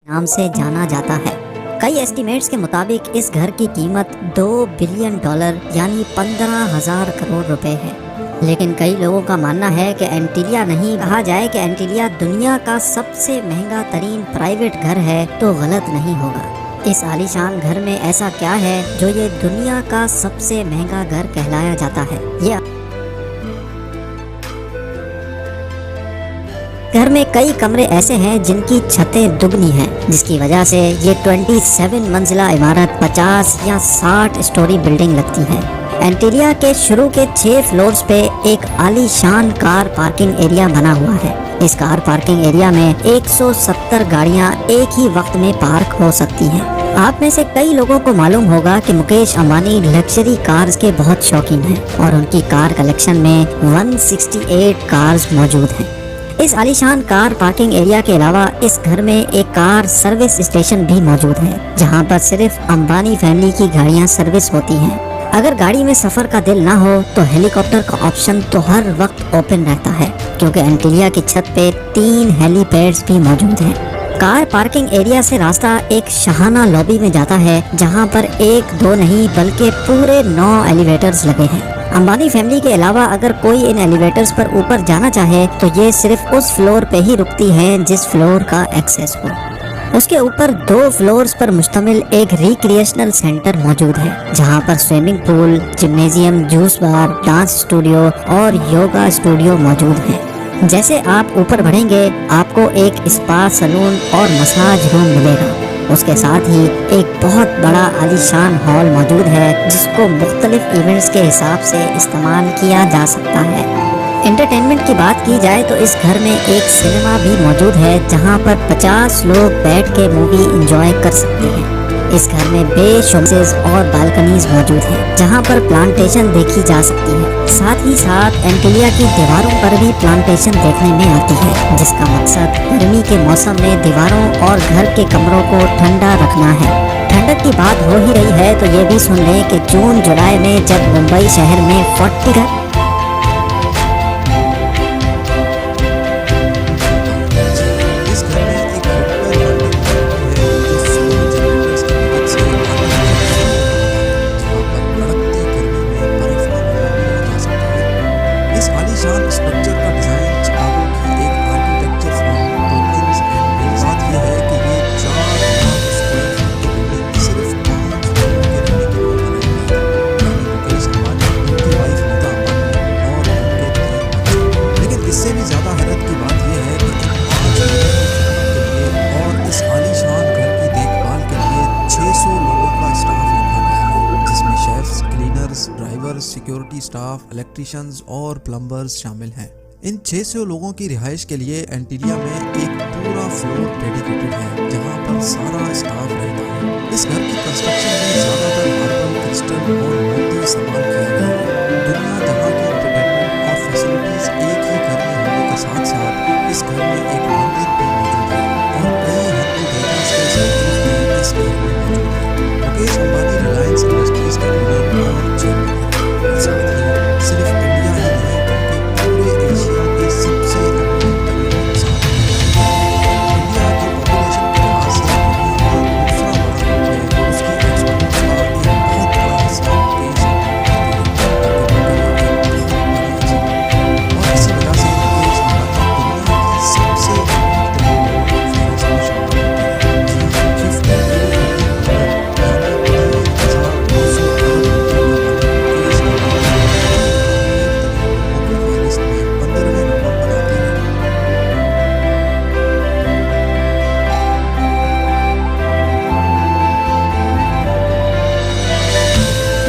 नाम से जाना जाता है। कई एस्टिमेट्स के मुताबिक इस घर की कीमत $2 बिलियन यानी 15,000 करोड़ रुपए है। लेकिन कई लोगों का मानना है कि एंटीलिया नहीं, कहा जाए कि एंटीलिया दुनिया का सबसे महंगा तरीन प्राइवेट घर है तो गलत नहीं होगा। इस आलीशान घर में ऐसा क्या है जो ये दुनिया का सबसे महंगा घर कहलाया जाता है? ये घर में कई कमरे ऐसे हैं जिनकी छतें दुगनी हैं, जिसकी वजह से ये 27 मंजिला इमारत 50 या 60 स्टोरी बिल्डिंग लगती है। एंटीलिया के शुरू के 6 फ्लोर्स पे एक आलीशान कार पार्किंग एरिया बना हुआ है। इस कार पार्किंग एरिया में 170 गाड़ियां एक ही वक्त में पार्क हो सकती हैं। आप में से कई लोगों को मालूम होगा कि मुकेश अंबानी लग्जरी कार्स के बहुत शौकीन हैं और उनकी कार कलेक्शन में 168 कार्स मौजूद हैं। इस आलीशान कार पार्किंग एरिया के अलावा इस घर में एक कार सर्विस स्टेशन भी मौजूद है, जहां पर सिर्फ अंबानी फैमिली की गाड़ियां सर्विस होती हैं। अगर गाड़ी में सफर का दिल ना हो तो हेलीकॉप्टर का ऑप्शन तो हर वक्त ओपन रहता है, क्योंकि एंटीलिया की छत पे 3 हेलीपैड्स भी मौजूद हैं। कार पार्किंग एरिया से रास्ता एक शाहाना लॉबी में जाता है, जहां पर 1-2 नहीं बल्कि पूरे 9 एलिवेटर्स लगे हैं। अंबानी फैमिली के अलावा अगर कोई इन एलिवेटर्स पर ऊपर जाना चाहे तो ये सिर्फ उस फ्लोर पे ही रुकती हैं जिस फ्लोर का एक्सेस हो। उसके ऊपर 2 फ्लोर्स पर मुश्तमिल एक रिक्रिएशनल सेंटर मौजूद है, जहां पर स्विमिंग पूल, जिम्नेजियम, जूस बार, डांस स्टूडियो और योगा स्टूडियो मौजूद हैं। जैसे आप ऊपर बढ़ेंगे आपको एक स्पा, सलून और मसाज रूम मिलेगा। उसके साथ ही एक बहुत बड़ा आलीशान हॉल मौजूद है, जिसको मुख्तलिफ इवेंट्स के हिसाब से इस्तेमाल किया जा सकता है। एंटरटेनमेंट की बात की जाए तो इस घर में एक सिनेमा भी मौजूद है, जहां पर 50 लोग बैठ के मूवी एंजॉय कर सकते हैं। इस घर में बेशुमार और बालकनीज मौजूद हैं, जहां पर प्लांटेशन देखी जा सकती है। साथ ही साथ एंटीलिया की दीवारों पर भी प्लांटेशन देखने में आती है, जिसका मकसद गर्मी के मौसम में दीवारों और घर के कमरों को ठंडा रखना है। ठंडक की बात हो ही रही है तो ये भी सुन लें कि जून जुलाई में जब मुंबई शहर में 40 स्ट्रक्चर का डिजाइन चिकागो की एक आर्किटेक्चर फर्म टोकिंस एंड मेरे साथ ये है कि ये 4 लाख स्क्वायर फीट की बिल्डिंग सिर्फ 5 लोगों के रहने के लिए बनाई गई है, यानी मुकेश अंबानी, उनकी वाइफ नीता अंबानी और उनके 3 बच्चे। लेकिन इससे भी ज्यादा हैरत की बात यह है कि इन 5 लोगों की खिदमत के लिए और इस आलीशान घर की देखभाल के लिए 600 लोगों का स्टाफ रखा गया है, जिसमें chefs, cleaners, drivers, security staff, electricians और प्लम्बर्स शामिल हैं। इन 600 लोगों की रिहाइश के लिए एंटीलिया में एक पूरा फ्लोर डेडिकेटेड है, जहां पर सारा स्टाफ रहता है। इस घर की कंस्ट्रक्शन